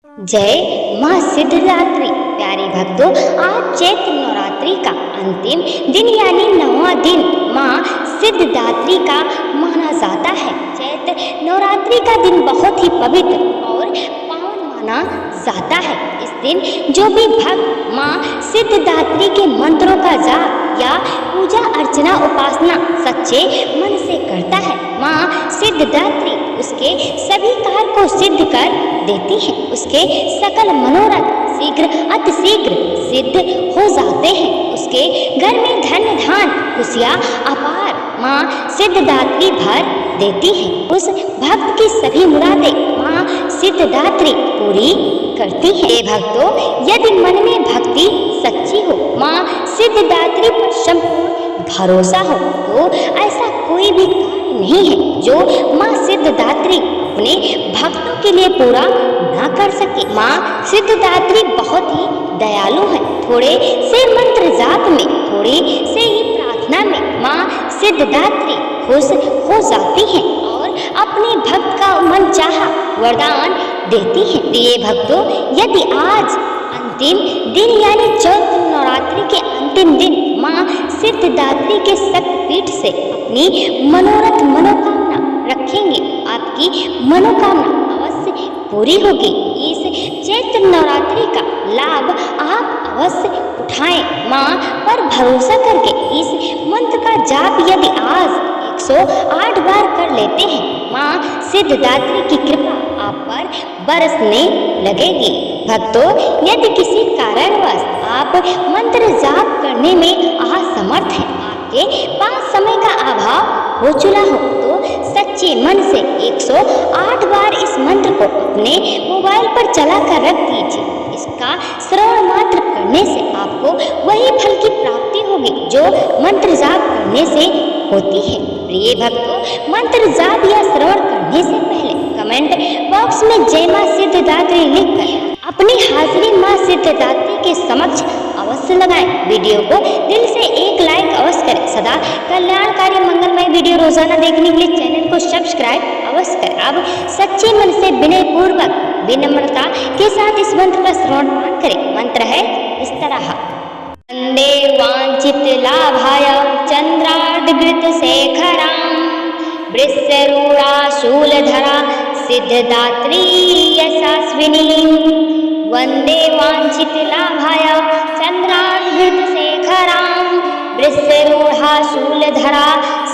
जय माँ सिद्धदात्री। प्यारे भक्तों, आज चैत्र नवरात्रि का अंतिम दिन यानी 9वां दिन माँ सिद्धदात्री का माना जाता है। चैत्र नवरात्रि का दिन बहुत ही पवित्र और पावन माना जाता है। इस दिन जो भी भक्त माँ सिद्धदात्री के मंत्रों का जाप या पूजा अर्चना उपासना सच्चे मन से करता है, माँ सिद्धदात्री उसके सभी कार्य को सिद्ध कर देती है। उसके सकल मनोरथ शीघ्र अतिशीघ्र सिद्ध हो जाते हैं। उसके घर में धन धान खुशियाँ अपार माँ सिद्धदात्री भर देती है। उस भक्त की सभी मुरादें माँ सिद्धदात्री पूरी करती है। हे भक्तों, यदि मन में भक्ति सच्ची हो, माँ सिद्धदात्री पर संपूर्ण भरोसा हो, तो ऐसा कोई भी कार्य नहीं है जो माँ सिद्धदात्री अपने भक्तों के लिए पूरा ना कर सके। माँ सिद्धदात्री बहुत ही दयालु है। थोड़े से मंत्र जाप में, थोड़ी से ही प्रार्थना में माँ सिद्धदात्री खुश हो जाती है और अपने भक्त का मन चाहा वरदान देती है। प्रिय भक्तों, यदि आज अंतिम दिन यानी चैत्र नवरात्रि के अंतिम दिन माँ सिद्धदात्री के शक्तिपीठ से अपनी मनोकामना रखेंगे, आपकी मनोकामना अवश्य पूरी होगी। इस चैत्र नवरात्रि का लाभ आप अवश्य उठाएं। माँ पर भरोसा करके इस मंत्र का जाप यदि आज 108 बार कर लेते हैं, माँ सिद्धदात्री की कृपा आप पर बरसने लगेगी। भक्तों, यदि किसी कारणवश आप मंत्र जाप करने में असमर्थ हैं, आपके पास समय का अभाव हो चुका हो, तो सच्चे मन से 108 बार इस मंत्र को अपने मोबाइल पर चला कर रख दीजिए। इसका श्रवण मात्र करने से आपको वही फल की प्राप्ति होगी जो मंत्र जाप करने से होती है। प्रिय भक्तों, मंत्र जाप या श्रवण करने से पहले कमेंट बॉक्स में जय माँ सिद्धदात्री लिखकर अपनी हाजिरी माँ सिद्धदात्री के समक्ष अवश्य लगाएं। वीडियो को दिल से एक लाइक अवश्य करें। सदा कल्याणकारी मंगलमय वीडियो रोजाना देखने के लिए चैनल को सब्सक्राइब अवश्य करें। अब सच्चे मन से विनय पूर्वक विनम्रता के साथ इस मंत्र का श्रवण पाठ करें। मंत्र है इस तरह। वंदे वांछित लाभाय चंद्रार्धघृत शेखरां वृषरूढ़ा शूलधरा सिद्धदात्री यशस्विनी। वंदे वांछित लाभाय चंद्रार्धघृत शेखरां वृषरूढ़ा शूलधरा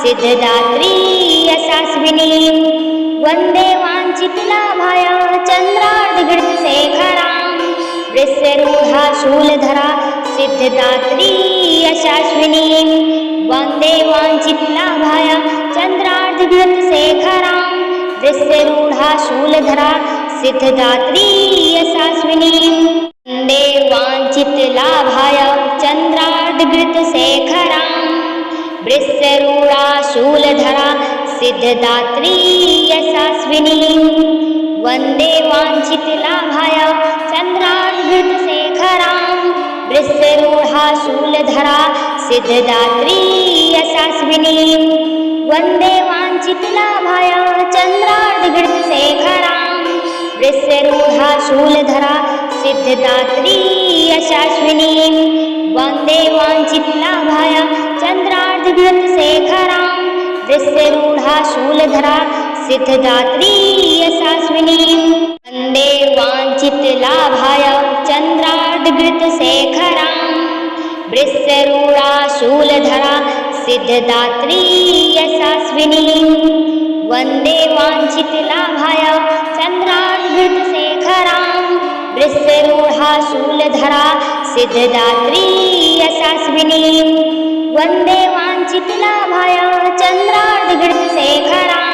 सिद्धदात्री यशस्विनी। वंदे वांछित लाभाय चंद्रार्धघृत शेखरां वृषरूढ़ा शूलधरा सिद्धदात्री यशस्विनी। वंदे वांछित लाभाय चंद्रार्धघृत शेखरां वृषरूढ़ा शूलधरा सिद्धदात्री यशस्विनी। वंदे वांछित लाभाय चंद्रार्धघृत शेखरां वृषरूढ़ा शूलधरा सिद्धदात्री यशस्विनी। वंदे वांछित लाभाय चंद्रार्धघृत शेखरां वृषरूढ़ा शूलधरा सिद्धदात्री यशस्विनी। वंदे वांछित लाभाय चंद्रार्धघृत शेखरां वृषरूढ़ा शूलधरा सिद्धदात्री यशस्विनी। वंदे वांछित लाभाय चंद्रार्धघृत शेखरां वृषरूढ़ा शूलधरा सिद्धदात्री यशस्विनी। वंदे वांछित लाभाय चंद्रार्धघृत शेखरां वृषरूढ़ा शूलधरा सिद्धदात्री यशस्विनी। वंदे वांछित लाभाय चंद्रार्धघृत शेखरां वृषरूढ़ा शूलधरा सिद्धदात्री यशस्विनी। वंदे वांछित लाभाय चंद्रार्धघृत शेखरां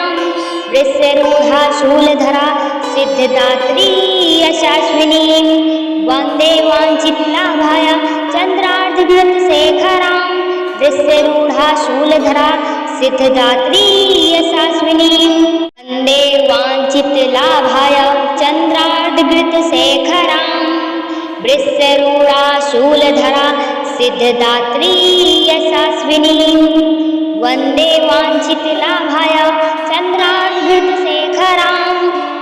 वृषरूढ़ा शूलधरा सिद्धदात्री यशस्विनी। वंदे वांछित लाभाय चंद्रार्धघृत शेखरां वृषरूढ़ा शूलधरा सिद्धदात्री यशस्विनी। वंदे वांछित लाभाय चंद्रार्धघृत शेखरां वृषरूढ़ा शूलधरा सिद्धदात्री यशस्विनी। वंदे वांछित लाभाय चंद्रार्धघृत शेखरां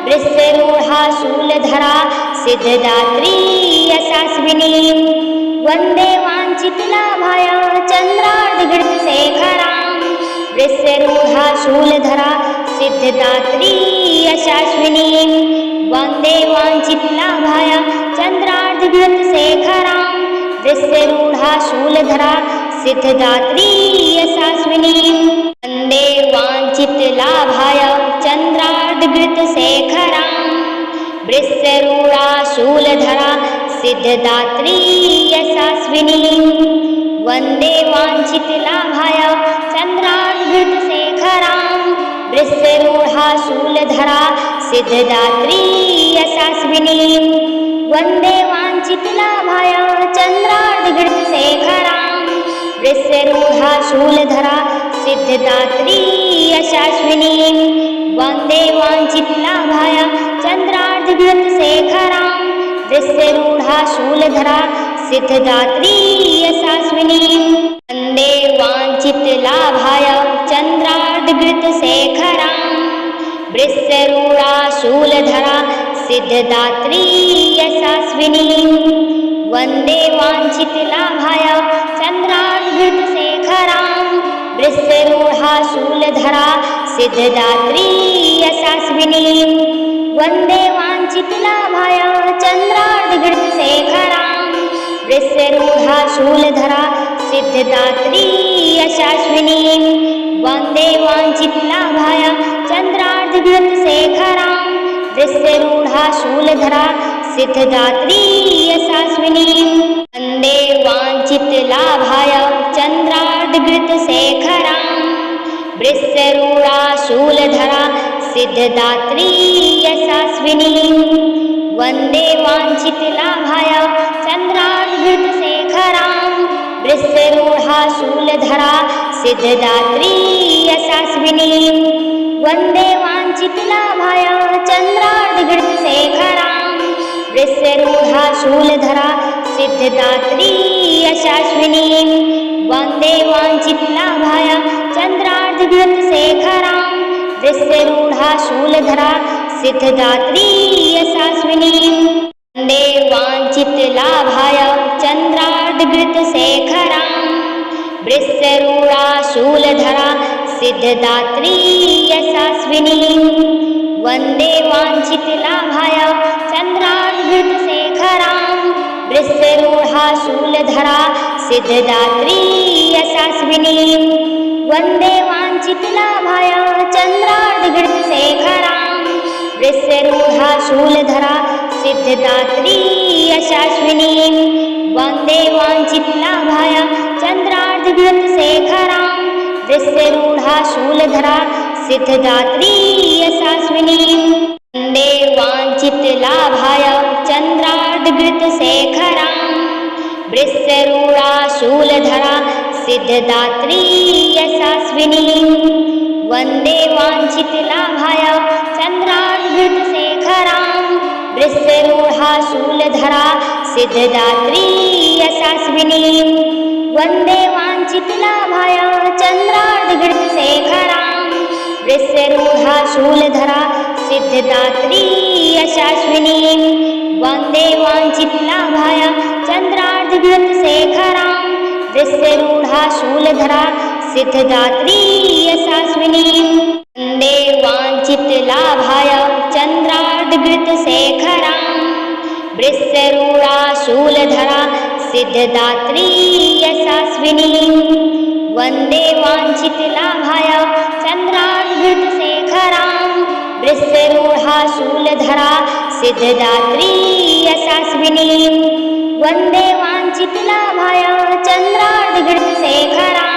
वृषरूढ़ा शूलधरा सिद्धदात्री यशस्विनीं वन्दे वाञ्छितलाभाय चन्द्रार्धघृतशेखरां वृषरूढा शूलधरा सिद्धदात्री यशस्विनीं वन्दे वाञ्छितलाभाय चन्द्रार्धघृतशेखरां वृषरूढा शूलधरा सिद्धदात्री यशस्विनीं वन्दे वाञ्छितलाभाय चन्द्रार्धघृतशेखरां वृषरूढा शूलधरा सिद्धदात्री यशस्विनीं वन्दे वाञ्छितलाभाय चन्द्रार्धघृतशेखरां वृषरूढा शूलधरा सिद्धदात्री यशस्विनीं वन्दे वाञ्छितलाभाय चन्द्रार्धघृतशेखरां वृषरूढा शूलधरा सिद्धदात्री यशस्विनीं वन्दे वाञ्छितलाभाय चन्द्रार्धघृतशेखरां वृषरूढा शूलधरा सिद्धदात्री यशस्विनीं वन्दे वाञ्छितलाभाय चन्द्रार्धघृतशेखरां वृषरूढा शूलधरा सिद्धदात्री यशस्विनीं वन्दे वाञ्छितलाभाय चन्द्रार्धघृतशेखरां वृषरूढा शूलधरा सिद्धदात्री यशस्विनीं वन्दे वाञ्छितलाभाय चन्द्रार्धघृतशेखरां वृषरूढा शूलधरा सिद्धदात्री यशस्विनीं वन्दे वाञ्छितलाभाय चन्द्रार्धघृतशेखरां वृषरूढा शूलधरा सिद्धदात्री यशस्विनीं वन्दे वाञ्छितलाभाय चन्द्रार्धघृतशेखरां वृषरूढा शूलधरा सिद्धदात्री यशस्विनीं वन्दे वाञ्छितलाभाय चन्द्रार्धघृतशेखरां वृषरूढा शूलधरा सिद्धदात्री यशस्विनीं वन्दे वाञ्छितलाभाय चन्द्रार्धघृतशेखरां वृषरूढा शूलधरा सिद्धदात्री यशस्विनीं वन्दे वाञ्छितलाभाय चन्द्रार्धघृतशेखरां वृषरूढा शूलधरा सिद्धदात्री यशस्विनीं वन्दे वाञ्छितलाभाय चन्द्रार्धघृतशेखरां वृषरूढा शूलधरा सिद्धदात्री यशस्विनीं वन्दे वाञ्छितलाभाय चन्द्रार्धघृतशेखरां वृषरूढा शूलधरा सिद्धदात्री यशस्विनीं वन्दे वाञ्छितलाभाय चन्द्रार्धघृतशेखरां वृषरूढा शूलधरा सिद्धदात्री यशस्विनीं वन्दे वाञ्छितलाभाय चन्द्रार्धघृतशेखरां वृषरूढा शूलधरा सिद्धदात्री यशस्विनीं वन्दे वाञ्छितलाभाय चन्द्रार्धघृतशेखरां वृषरूढा शूलधरा सिद्धदात्री यशस्विनीं वन्दे वाञ्छितलाभाय चन्द्रार्धघृतशेखरां वृषरूढा शूलधरा सिद्धदात्री यशस्विनीं वन्दे वाञ्छितलाभाय चन्द्रार्धघृतशेखरां वृषरूढा शूलधरा सिद्धदात्री यशस्विनीं वन्दे वाञ्छितलाभाय चन्द्रार्धघृतशेखरां वृषरूढा शूलधरा सिद्धदात्री यशस्विनीं वन्दे वाञ्छितलाभाय चन्द्रार्धघृतशेखरां वृषरूढा शूलधरा सिद्धदात्री यशस्विनीं वन्दे वाञ्छितलाभाय चन्द्रार्धघृतशेखरां वृषरूढा शूलधरा सिद्धदात्री यशस्विनीं वन्दे वाञ्छितलाभाय चन्द्रार्धघृतशेखरां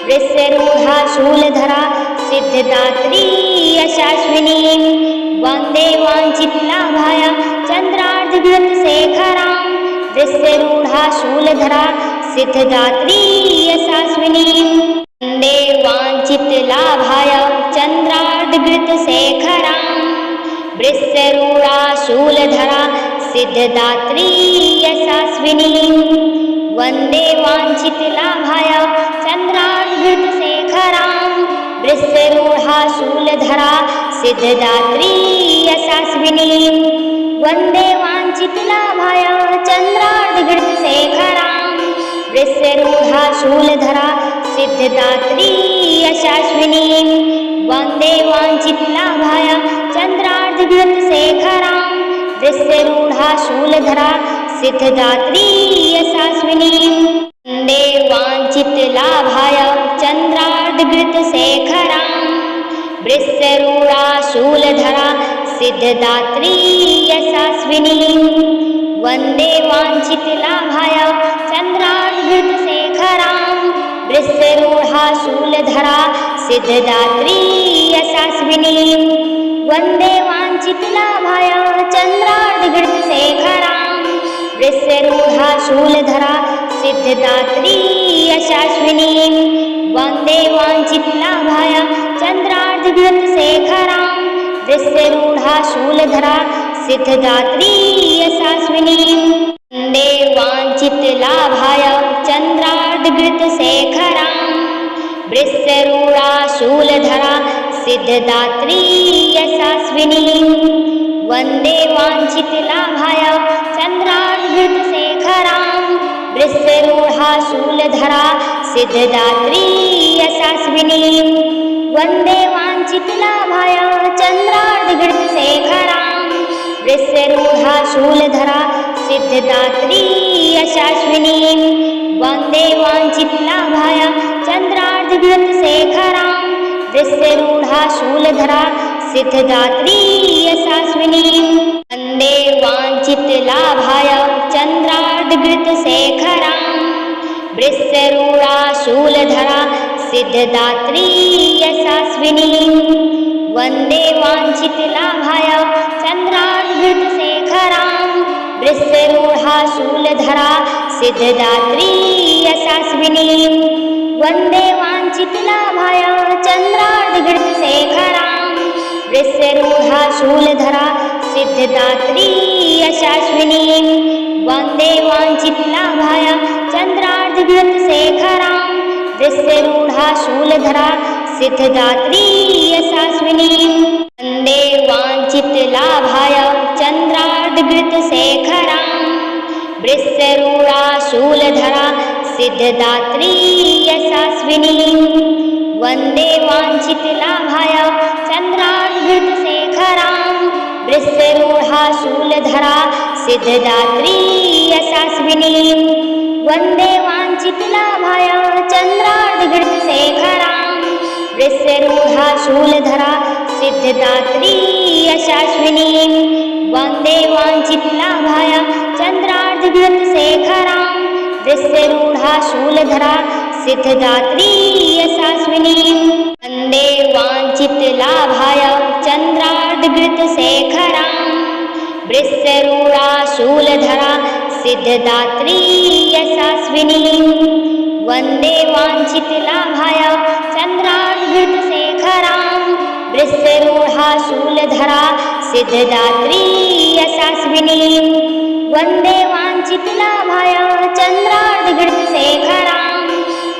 वृषरूढा शूलधरा सिद्धदात्री यशस्विनीं वन्दे वाञ्छितलाभाय चन्द्रार्धघृतशेखरां वृषरूढा शूलधरा सिद्धदात्री यशस्विनीं वन्दे वाञ्छितलाभाय चन्द्रार्धघृतशेखरां वृषरूढा शूलधरा सिद्धदात्री यशस्विनीं वन्दे वाञ्छितलाभाय चन्द्रार्धघृतशेखरां वृषरूढा शूलधरा सिद्धदात्री यशस्विनीं वन्दे वाञ्छितलाभाय चन्द्रार्धघृतशेखरां वृषरूढा शूलधरा सिद्धदात्री यशस्विनीं वन्दे वाञ्छितलाभाय चन्द्रार्धघृतशेखरां वृषरूढा शूलधरा सिद्धदात्री यशस्विनीं वन्दे वाञ्छितलाभाय चन्द्रार्धघृतशेखरां वृषरूढा शूलधरा सिद्धदात्री यशस्विनीं वन्दे वाञ्छितलाभाय चन्द्रार्धघृतशेखरां वृषरूढा शूलधरा सिद्धदात्री यशस्विनीं वन्दे वाञ्छितलाभाय चन्द्रार्धघृतशेखरां वृषरूढा शूलधरा सिद्धदात्री यशस्विनीं वन्दे वाञ्छितलाभाय चन्द्रार्धघृतशेखरां वृषरूढा शूलधरा सिद्धदात्री यशस्विनीं वन्दे वाञ्छितलाभाय चन्द्रार्धघृतशेखरां वृषरूढा शूलधरा सिद्धदात्री यशस्विनीं वन्दे वाञ्छितलाभाय चन्द्रार्धघृतशेखरां वृषरूढा शूलधरा सिद्धदात्री यशस्विनीं वन्दे वाञ्छितलाभाय चन्द्रार्धघृतशेखरां वृषरूढा शूलधरा सिद्धदात्री यशस्विनीं वन्दे वाञ्छितलाभाय चन्द्रार्धघृतशेखरां वृषरूढा शूलधरा सिद्धदात्री यशस्विनीं वन्दे वाञ्छितलाभाय चन्द्रार्धघृतशेखरां वृषरूढा शूलधरा सिद्धदात्री यशस्विनीं वन्दे वाञ्छितलाभाय चन्द्रार्धघृतशेखरां वृषरूढा शूलधरा सिद्धदात्री यशस्विनीं वन्दे वाञ्छितलाभाय चन्द्रार्धघृतशेखरां वृषरूढा शूलधरा सिद्धदात्री यशस्विनीं वन्दे वाञ्छितलाभाय चन्द्रार्धघृतशेखरां वृषरूढा शूलधरा सिद्धदात्री यशस्विनीं वन्दे वाञ्छितलाभाय चन्द्रार्धघृतशेखरां वृषरूढा शूलधरा सिद्धदात्री यशस्विनीं वन्दे वाञ्छितलाभाय चन्द्रार्धघृतशेखरां वृषरूढा शूलधरा सिद्धदात्री यशस्विनीं वन्दे वाञ्छितलाभाय चन्द्रार्धघृतशेखरां वृषरूढा शूलधरा सिद्धदात्री यशस्विनीं वन्दे वाञ्छितलाभाय चन्द्रार्धघृतशेखरां वृषरूढा शूलधरा सिद्धदात्री यशस्विनीं वन्दे वाञ्छितलाभाय चन्द्रार्धघृतशेखरां वृषरूढा शूलधरा सिद्धदात्री यशस्विनीं वन्दे वाञ्छितलाभाय चन्द्रार्धघृतशेखरां वृषरूढा शूलधरा सिद्धदात्री यशस्विनीं वन्दे वाञ्छितलाभाय चन्द्रार्धघृतशेखरां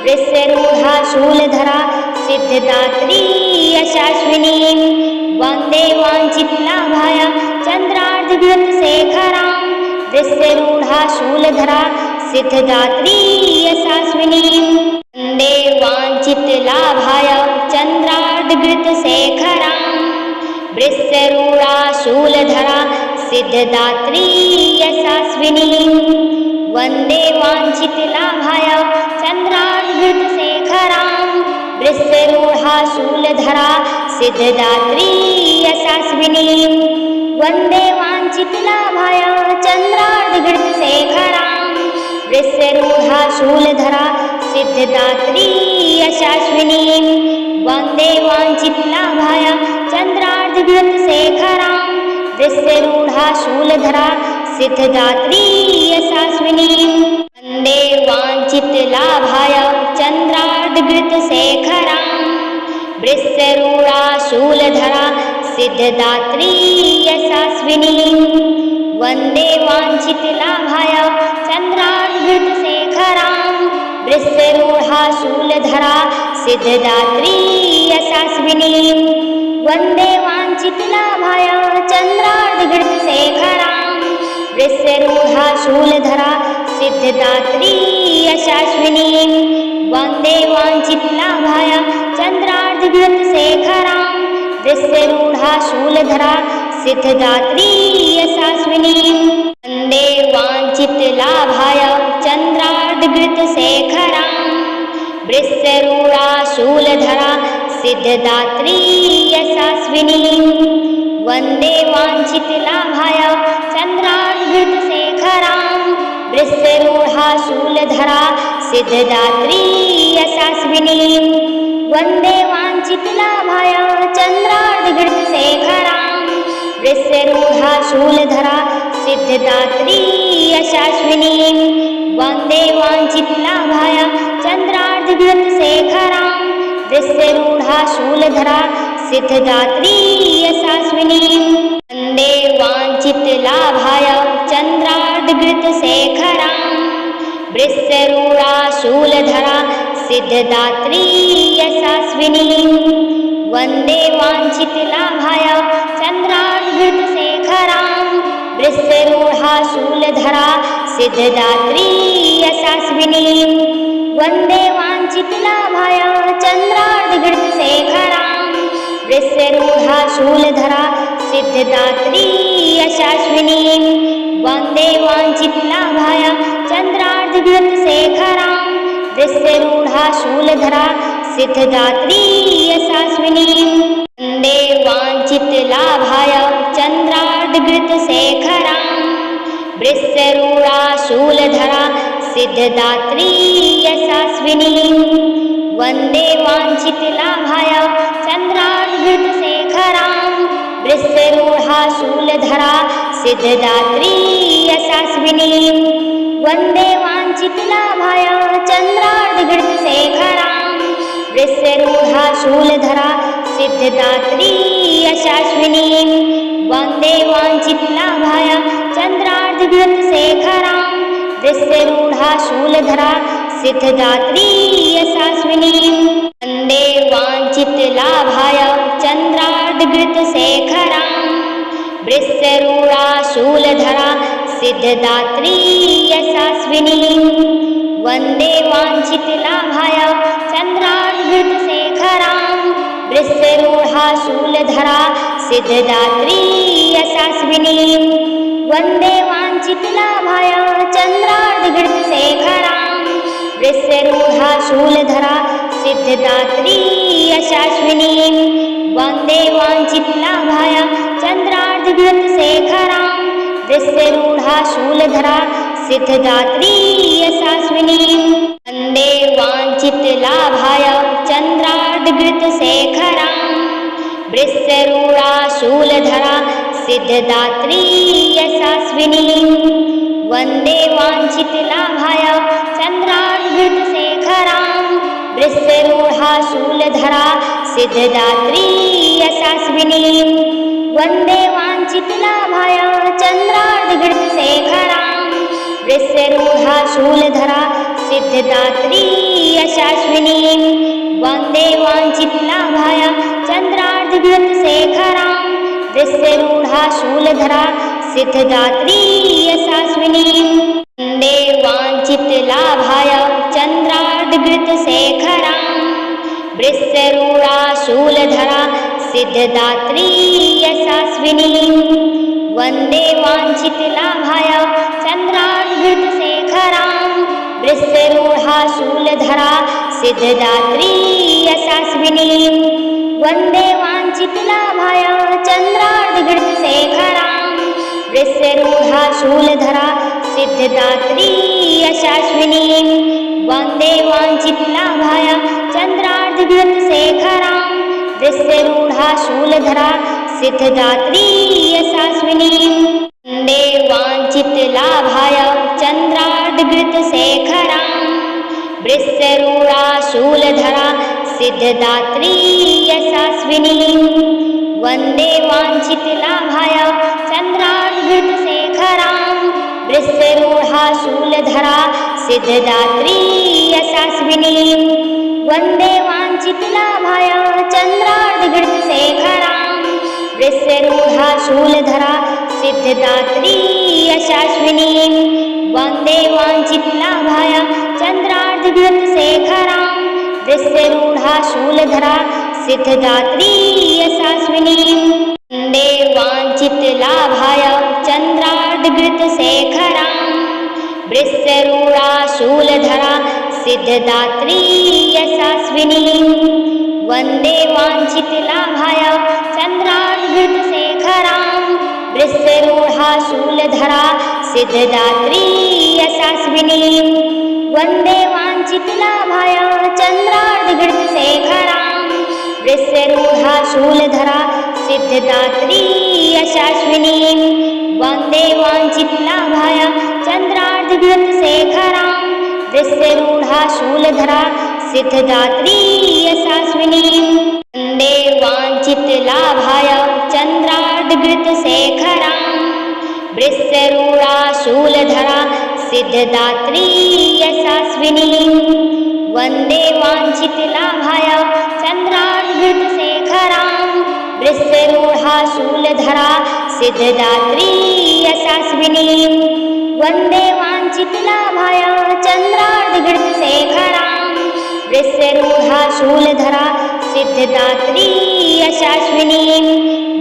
वृषरूढा शूलधरा सिद्धदात्री यशस्विनीं वन्दे वाञ्छितलाभाय चन्द्रार्धघृतशेखरां वृषरूढा शूलधरा सिद्धदात्री यशस्विनीं वन्दे वाञ्छितलाभाय चन्द्रार्धघृतशेखरां वृषरूढा शूलधरा सिद्धदात्री यशस्विनीं वन्दे वाञ्छितलाभाय चन्द्रार्धघृतशेखरां वृषरूढा शूलधरा सिद्धदात्री यशस्विनीं वन्दे वाञ्छितलाभाय चन्द्रार्धघृतशेखरां वृषरूढा शूलधरा सिद्धदात्री यशस्विनीं वन्दे वाञ्छितलाभाय चन्द्रार्धघृतशेखरां वृषरूढा शूलधरा सिद्धदात्री यशस्विनीं वन्दे वाञ्छितलाभाय चन्द्रार्धघृतशेखरां वृषरूढा शूलधरा सिद्धदात्री यशस्विनीं वन्दे वाञ्छितलाभाय चन्द्रार्धघृतशेखरां वृषरूढा शूलधरा सिद्धदात्री यशस्विनीं वन्दे वाञ्छितलाभाय चन्द्रार्धघृतशेखरां वृषरूढा शूलधरा सिद्धदात्री यशस्विनीं वन्दे वाञ्छितलाभाय चन्द्रार्धघृतशेखरां वृषरूढा शूलधरा सिद्धदात्री यशस्विनीं वन्दे वाञ्छितलाभाय चन्द्रार्धघृतशेखरां वृषरूढा शूलधरा सिद्धदात्री यशस्विनीं वन्दे वाञ्छितलाभाय चन्द्रार्धघृतशेखरां वृषरूढा शूलधरा सिद्धदात्री यशस्विनीं वन्दे वाञ्छितलाभाय चन्द्रार्धघृतशेखरां वृषरूढा शूलधरा सिद्धदात्री यशस्विनीं वन्दे वाञ्छितलाभाय चन्द्रार्धघृतशेखरां वृषरूढा शूलधरा सिद्धदात्री यशस्विनीं वन्दे वाञ्छितलाभाय चन्द्रार्धघृतशेखरां वृषरूढा शूलधरा सिद्धदात्री यशस्विनीं वन्दे वाञ्छितलाभाय चन्द्रार्धघृतशेखरां वृषरूढा शूलधरा सिद्धदात्री यशस्विनीं वन्दे वाञ्छितलाभाय चन्द्रार्धघृतशेखरां वृषरूढा शूलधरा सिद्धदात्री यशस्विनीं वन्दे वाञ्छितलाभाय चन्द्रार्धघृतशेखरां वृषरूढा शूलधरा सिद्धदात्री यशस्विनीं वन्दे वाञ्छितलाभाय चन्द्रार्धघृतशेखरां वृषरूढा शूलधरा सिद्धदात्री यशस्विनीं वन्दे वाञ्छितलाभाय चन्द्रार्धघृतशेखरां वृषरूढा शूलधरा सिद्धदात्री यशस्विनीं वन्दे वाञ्छितलाभाय चन्द्रार्धघृतशेखरां वृषरूढा शूलधरा सिद्धदात्री यशस्विनीं वन्दे वाञ्छितलाभाय चन्द्रार्धघृतशेखरां वृषरूढा शूलधरा सिद्धदात्री यशस्विनीं वन्दे वाञ्छितलाभाय चन्द्रार्धघृतशेखरां वृषरूढा शूलधरा सिद्धदात्री यशस्विनीं वन्दे वाञ्छितलाभाय चन्द्रार्धघृतशेखरां वृषरूढा शूलधरा सिद्धदात्री यशस्विनीं वन्दे वाञ्छितलाभाय चन्द्रार्धघृतशेखरां वृषरूढा शूलधरा सिद्धदात्री यशस्विनीं वन्दे वाञ्छितलाभाय चन्द्रार्धघृतशेखरां वृषरूढा शूलधरा सिद्धदात्री यशस्विनीं वन्दे वाञ्छितलाभाय चन्द्रार्धघृतशेखरां वृषरूढा शूलधरा सिद्धदात्री यशस्विनीं वन्दे वाञ्छितलाभाय चन्द्रार्धघृतशेखरां वृषरूढा शूलधरा सिद्धदात्री यशस्विनीं वन्दे वाञ्छितलाभाय चन्द्रार्धघृतशेखरां वृषरूढा शूलधरा सिद्धदात्री यशस्विनीं वन्दे वाञ्छितलाभाय चन्द्रार्धघृतशेखरां वृषरूढा शूलधरा सिद्धदात्री यशस्विनीं वन्दे वाञ्छितलाभाय चन्द्रार्धघृतशेखरां वृषरूढा शूलधरा सिद्धदात्री यशस्विनीं वन्दे वाञ्छितलाभाय चन्द्रार्धघृतशेखरां वृषरूढा शूलधरा सिद्धदात्री यशस्विनीं वन्दे वाञ्छितलाभाय चन्द्रार्धघृतशेखरां वृषरूढा शूलधरा सिद्धदात्री यशस्विनीं वन्दे वाञ्छितलाभाय चन्द्रार्धघृतशेखरां वृषरूढा शूलधरा सिद्धदात्री यशस्विनीं वन्दे वाञ्छितलाभाय चन्द्रार्धघृतशेखरां वृषरूढा शूलधरा सिद्धदात्री यशस्विनीं वन्दे वाञ्छितलाभाय चन्द्रार्धघृतशेखरां वृषरूढा शूलधरा सिद्धदात्री यशस्विनीं वन्दे वाञ्छितलाभाय चन्द्रार्धघृतशेखरां वृषरूढा शूलधरा सिद्धदात्री यशस्विनीं वन्दे वाञ्छितलाभाय चन्द्रार्धघृतशेखरां वृषरूढाशूलधरा सिद्धदात्री यशस्विनीं वन्दे वाञ्छितलाभाय चन्द्रार्धघृतशेखरां वृषरूढाशूलधरा सिद्धदात्री यशस्विनीं वन्दे वाञ्छितलाभाय चन्द्रार्धघृतशेखरां वृषरूढाशूलधरा सिद्धदात्री यशस्विनीं वन्दे वाञ्छितलाभाय चन्द्रार्धघृतशेखरां वृषरूढाशूलधरा सिद्धदात्री यशस्विनीं वन्दे वाञ्छितलाभाय चन्द्रार्धघृतशेखरां वृषरूढाशूलधरा सिद्धदात्री यशस्विनीं वन्दे वाञ्छितलाभाय चन्द्रार्धघृतशेखरां वृषरूढाशूलधरा सिद्धदात्री यशस्विनीं वन्दे वाञ्छितलाभाय चन्द्रार्धघृतशेखरां वृषरूढाशूलधरा सिद्धदात्री यशस्विनीं वन्दे वाञ्छितलाभाय चन्द्रार्धघृतशेखरां वृषरूढाशूलधरा सिद्धदात्री यशस्विनीं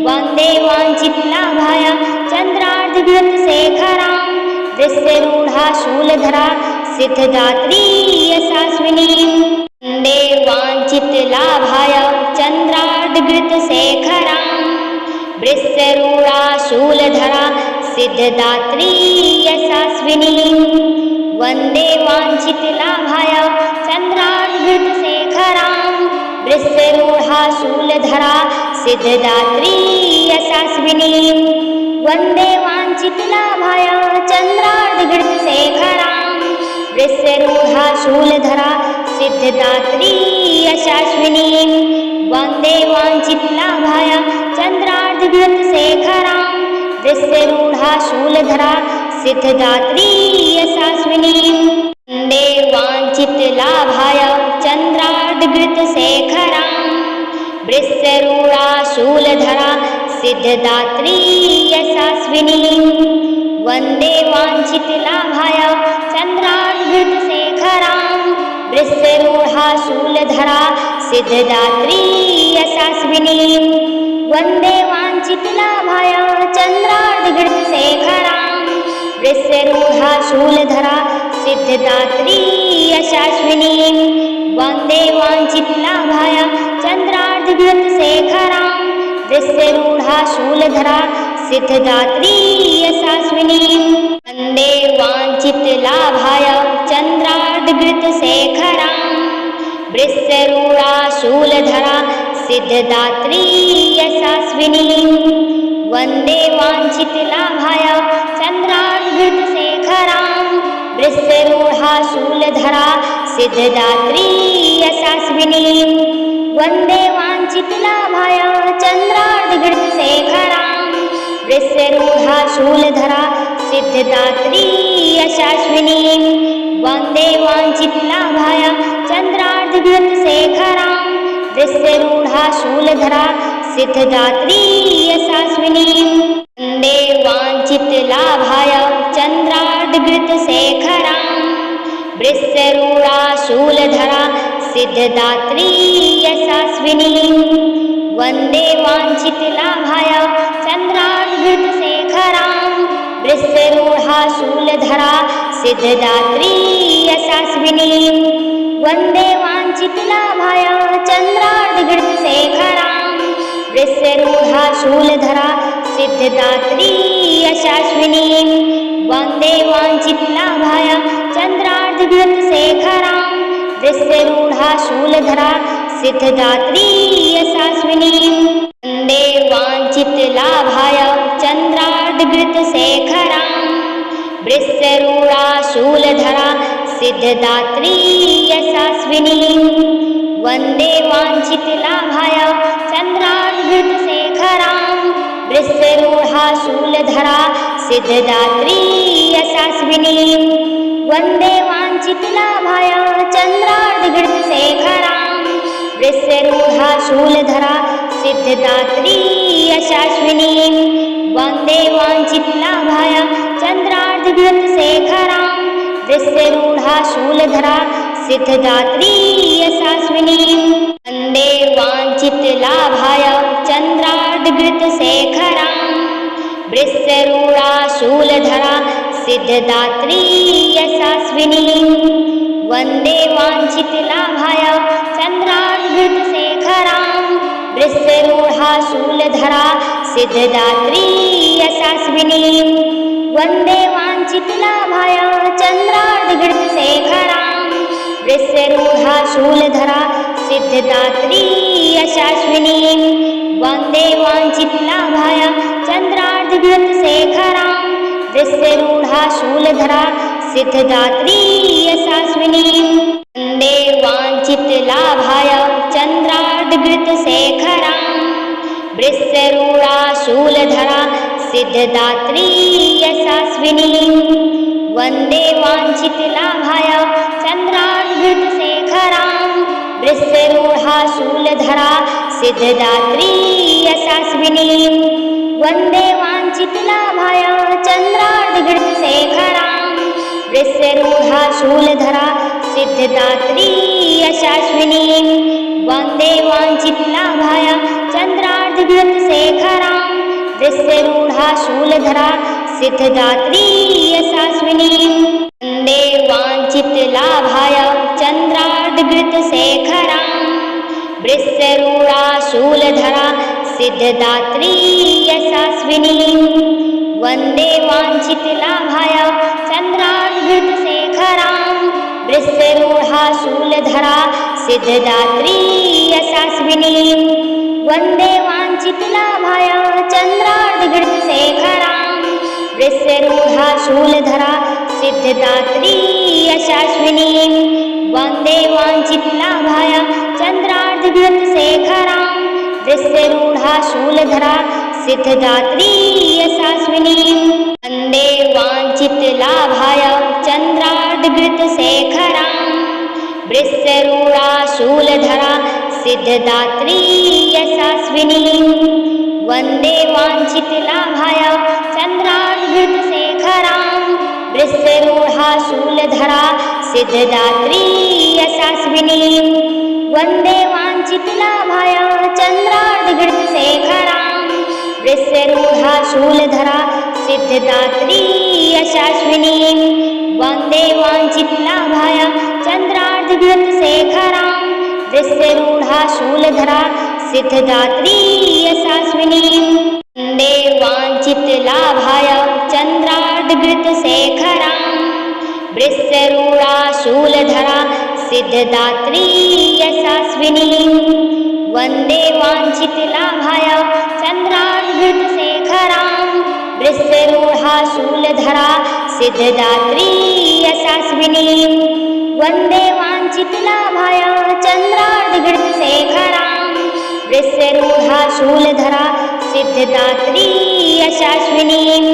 वन्दे वाञ्छितलाभाय चन्द्रार्धघृतशेखरां वृषरूढाशूलधरा सिद्धदात्री यशस्विनीं वन्दे वाञ्छितलाभाय चन्द्रार्धघृतशेखरां वृषरूढाशूलधरा सिद्धदात्री यशस्विनीं वन्दे वाञ्छितलाभाय चन्द्रार्धघृतशेखरां वृषरूढाशूलधरा सिद्धदात्री यशस्विनीं वन्दे वाञ्छितलाभाय चन्द्रार्धघृतशेखरां वृषरूढाशूलधरा सिद्धदात्री यशस्विनीं वन्दे वाञ्छितलाभाय चन्द्रार्धघृतशेखरां वृषरूढाशूलधरा सिद्धदात्री यशस्विनीं वन्दे वाञ्छितलाभाय चन्द्रार्धघृतशेखरां वृषरूढाशूलधरा सिद्धदात्री यशस्विनीं वन्दे वाञ्छितलाभाय चन्द्रार्धघृतशेखरां वृषरूढाशूलधरा सिद्धदात्री यशस्विनीं वन्दे वाञ्छितलाभाय चन्द्रार्धघृतशेखरां वृषरूढाशूलधरा सिद्धदात्री यशस्विनीं वन्दे वाञ्छितलाभाय चन्द्रार्धघृतशेखरां वृषरूढाशूलधरा सिद्धदात्री यशस्विनीं वन्दे वाञ्छितलाभाय चन्द्रार्धघृतशेखरां वृषरूढाशूलधरा सिद्धदात्री यशस्विनीं वन्दे वाञ्छितलाभाय चन्द्रार्धघृतशेखरां वृषरूढाशूलधरा सिद्धदात्री यशस्विनीं वन्दे वाञ्छितलाभाय चन्द्रार्धघृतशेखरां वृषरूढाशूलधरा सिद्धदात्री यशस्विनीं वन्दे वाञ्छितलाभाय चन्द्रार्धघृतशेखरां वृषरूढाशूलधरा सिद्धदात्री यशस्विनीं वन्दे वाञ्छितलाभाय चन्द्रार्धघृतशेखरां वृषरूढाशूलधरा सिद्धदात्री यशस्विनीं वन्दे वाञ्छितलाभाय चन्द्रार्धघृतशेखरां वृषरूढाशूलधरा सिद्धदात्री यशस्विनीं वन्दे वाञ्छितलाभाय चन्द्रार्धघृतशेखरां वृषरूढाशूलधरा सिद्धदात्री यशस्विनीं वन्दे वाञ्छितलाभाय चन्द्रार्धघृतशेखरां वृषरूढाशूलधरा सिद्धदात्री यशस्विनीं वन्दे वाञ्छितलाभाय चन्द्रार्धघृतशेखरां वृषरूढाशूलधरा सिद्धदात्री यशस्विनीं वन्दे वाञ्छितलाभाय चन्द्रार्धघृतशेखरां वृषरूढाशूलधरा सिद्धदात्री यशस्विनीं वन्दे वाञ्छितलाभाय चन्द्रार्धघृतशेखरां वृषरूढाशूलधरा सिद्धदात्री यशस्विनीं वन्दे वाञ्छितलाभाय चन्द्रार्धघृतशेखरां वृषरूढा शूलधरा सिद्धदात्री यशस्विनीं वन्दे वाञ्छितलाभाय चन्द्रार्धघृतशेखरां वृषरूढा शूलधरा सिद्धदात्री यशस्विनीं वन्दे वाञ्छितलाभाय चन्द्रार्धघृतशेखरां वृषरूढा शूलधरा सिद्धदात्री यशस्विनीं वन्दे वाञ्छितलाभाय चन्द्रार्धघृतशेखरां वृषरूढा शूलधरा सिद्धदात्री यशस्विनीं वन्दे वाञ्छितलाभाय चन्द्रार्धघृतशेखरां वृषरूढा शूलधरा सिद्धदात्री यशस्विनीं वन्दे वाञ्छितलाभाय चन्द्रार्धघृतशेखरां वृषरूढा शूलधरा सिद्धदात्री यशस्विनीं वन्दे वाञ्छितलाभाय चन्द्रार्धघृतशेखरां वृषरूढा शूलधरा सिद्धदात्री यशस्विनीं वन्दे वाञ्छितलाभाय चन्द्रार्धघृतशेखरां वृषरूढा शूलधरा सिद्धदात्री यशस्विनीं वन्दे वाञ्छितलाभाय चन्द्रार्धघृतशेखरां वृषरूढा शूलधरा सिद्धदात्री यशस्विनीं वन्दे वाञ्छितलाभाय चन्द्रार्धघृतशेखरां वृषरूढा शूलधरा सिद्धदात्री यशस्विनीं वन्दे वाञ्छितलाभाय चन्द्रार्धघृतशेखरां वृषरूढा शूलधरा सिद्धदात्री यशस्विनीं वन्दे वाञ्छितलाभाय चन्द्रार्धघृतशेखरां वृषरूढा शूलधरा सिद्धदात्री यशस्विनीं वन्दे वाञ्छितलाभाय चन्द्रार्धघृतशेखरां वृषरूढा शूलधरा सिद्धदात्री यशस्विनीं वन्दे वाञ्छितलाभाय चन्द्रार्धघृतशेखरां वृषरूढा शूलधरा सिद्धदात्री यशस्विनीं वन्दे वाञ्छितलाभाय चन्द्रार्धघृतशेखरां वृषरूढा शूलधरा सिद्धदात्री यशस्विनीं वन्दे वाञ्छितलाभाय चन्द्रार्धघृतशेखरां वृषरूढा शूलधरा सिद्धदात्री यशस्विनीं वन्दे वाञ्छितलाभाय चन्द्रार्धघृतशेखरां वृषरूढा शूलधरा सिद्धदात्री यशस्विनीं वन्दे वाञ्छितलाभाय चन्द्रार्धघृतशेखरां वृषरूढा शूलधरा सिद्धदात्री यशस्विनीं वन्दे वाञ्छितलाभाय चन्द्रार्धघृतशेखरां वृषरूढा शूलधरा सिद्धदात्री यशस्विनीं वन्दे वाञ्छितलाभाय चन्द्रार्धघृतशेखरां वृषरूढा शूलधरा सिद्धदात्री यशस्विनीं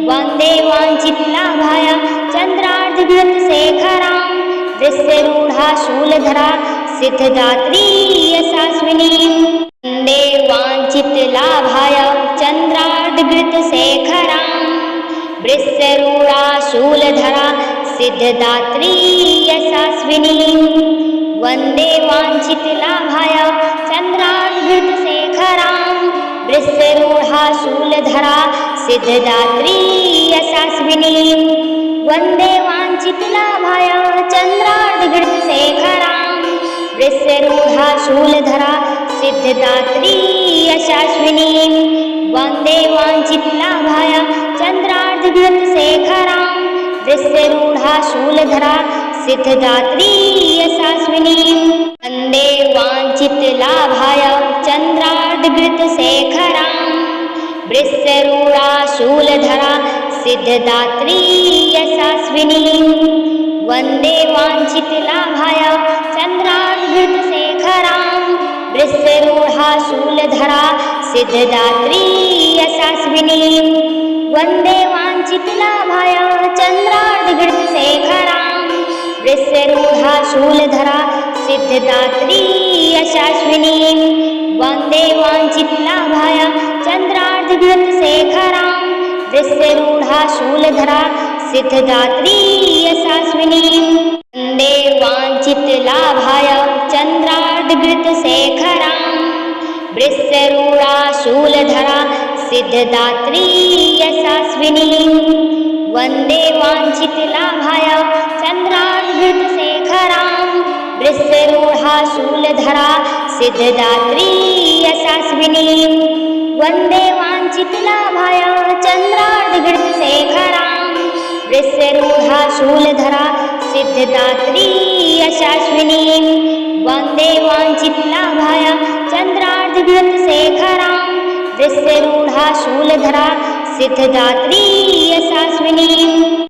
वन्दे वाञ्छितलाभाय चन्द्रार्धघृतशेखरां वृषरूढा शूलधरा सिद्धदात्री यशस्विनीं वन्दे वाञ्छितलाभाय चन्द्रार्धघृतशेखरां वृषरूढा शूलधरा सिद्धदात्री यशस्विनीं वन्दे वाञ्छितलाभाय चन्द्रार्धघृतशेखरां वृषरूढा शूलधरा सिद्धदात्री यशस्विनीं वन्दे वाञ्छितलाभाय चन्द्रार्धघृतशेखरां वृषरूढा शूलधरा सिद्धदात्री यशस्विनीं वन्दे वाञ्छितलाभाय चन्द्रार्धघृतशेखरां वृषरूढा शूलधरा सिद्धदात्री यशस्विनीं वन्दे वाञ्छितलाभाय चन्द्रार्धघृतशेखरां वृषरूढा शूलधरा सिद्धदात्री यशस्विनीं वन्दे वाञ्छितलाभाय चन्द्रार्धघृतशेखरां वृषरूढा शूलधरा सिद्धदात्री यशस्विनीं वन्दे वाञ्छितलाभाय चन्द्रार्धघृतशेखरां वृषरूढा शूलधरा सिद्धदात्री यशस्विनीं वन्दे वाञ्छितलाभाय चन्द्रार्धघृतशेखरां वृषरूढा शूलधरा सिद्धदात्री यशस्विनीं वन्दे वाञ्छितलाभाय चन्द्रार्धघृतशेखरां वृषरूढा शूलधरा सिद्धदात्री यशस्विनीं वन्दे वाञ्छितलाभाय चन्द्रार्धघृतशेखरां वृषरूढा शूलधरा सिद्धदात्री यशस्विनीं वन्दे वाञ्छितलाभाय चन्द्रार्धघृतशेखरां वृषरूढा शूलधरा सिद्धदात्री यशस्विनीं वन्दे वाञ्छितलाभाय चन्द्रार्धघृतशेखरां वृषरूढा शूलधरा सिद्धदात्री यशस्विनीं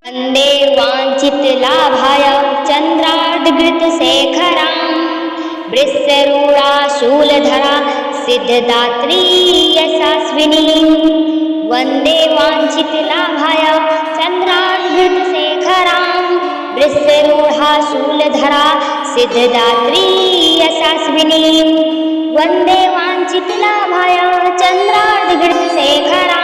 वन्दे वाञ्छितलाभाय चन्द्रार्धघृतशेखरां वृषरूढा शूलधरा सिद्धदात्री यशस्विनीं वन्दे वाञ्छितलाभाय चन्द्रार्धघृतशेखरां वृषरूढा शूलधरा सिद्धदात्री यशस्विनीं वन्दे वाञ्छितलाभाय चन्द्रार्धघृतशेखरां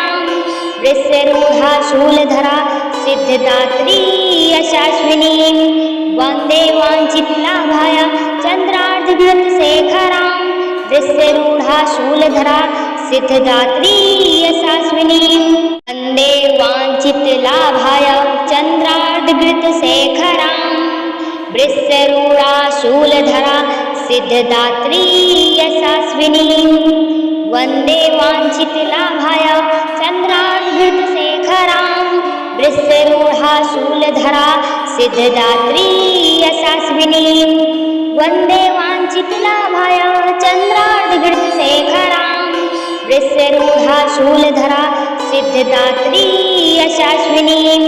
वृषरूढा शूलधरा सिद्धदात्री यशस्विनीं वन्दे वाञ्छितलाभाय चन्द्रार्धघृतशेखरां वृषरूढा शूलधरा सिद्धदात्री यशस्विनीं वन्दे वाञ्छितलाभाय चन्द्रार्धघृतशेखरां वृषरूढा शूलधरा सिद्धदात्री यशस्विनीं वन्दे वाञ्छितलाभाय चन्द्रार्धघृतशेखरां वृषरूढा शूलधरा सिद्धदात्री यशस्विनीं वन्दे वाञ्छितलाभाय चन्द्रार्धघृतशेखरां वृषरूढा शूलधरा सिद्धदात्री यशस्विनीं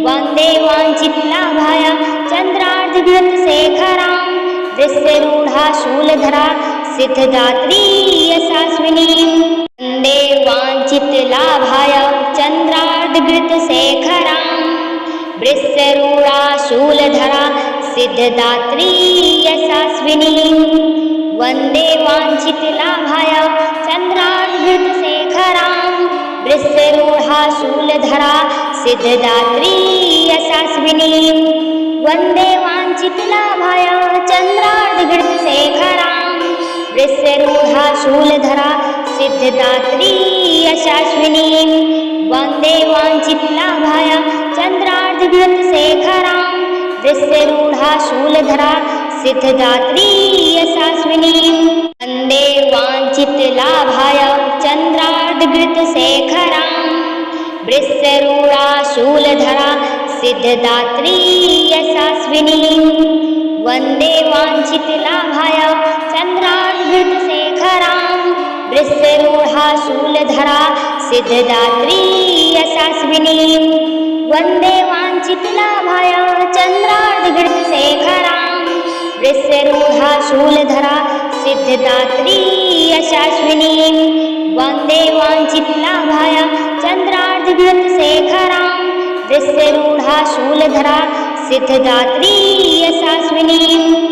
वन्दे वाञ्छितलाभाय चन्द्रार्धघृतशेखरां वृषरूढा शूलधरा सिद्धदात्री यशस्विनीं वन्दे वाञ्छितलाभाय चन्द्रार्धघृतशेखरां वृषरूढा शूलधरा सिद्धदात्री यशस्विनीं वन्दे वाञ्छितलाभाय चन्द्रार्धघृतशेखरां वृषरूढा शूलधरा सिद्धदात्री यशस्विनीं वन्दे वाञ्छितलाभाय चन्द्रार्धघृतशेखरां वृषरूढा शूलधरा सिद्धदात्री यशस्विनीं वन्दे वाञ्छितलाभाय चन्द्रार्धघृतशेखरां वृषरूढा शूलधरा सिद्धदात्री यशस्विनीं वन्दे वाञ्छितलाभाय चन्द्रार्धघृतशेखरां वृषरूढा शूलधरा सिद्धदात्री यशस्विनीं वन्दे वाञ्छितलाभाय चन्द्रार्धघृतशेखरां वृषरूढा शूलधरा सिद्धदात्री यशस्विनीं वन्दे वाञ्छितलाभाय चन्द्रार्धघृतशेखरां वृषरूढा शूलधरा सिद्धदात्री यशस्विनीं वन्दे वाञ्छितलाभाय चन्द्रार्धघृतशेखरां वृषरूढा शूलधरा सिद्धदात्री यशस्विनीं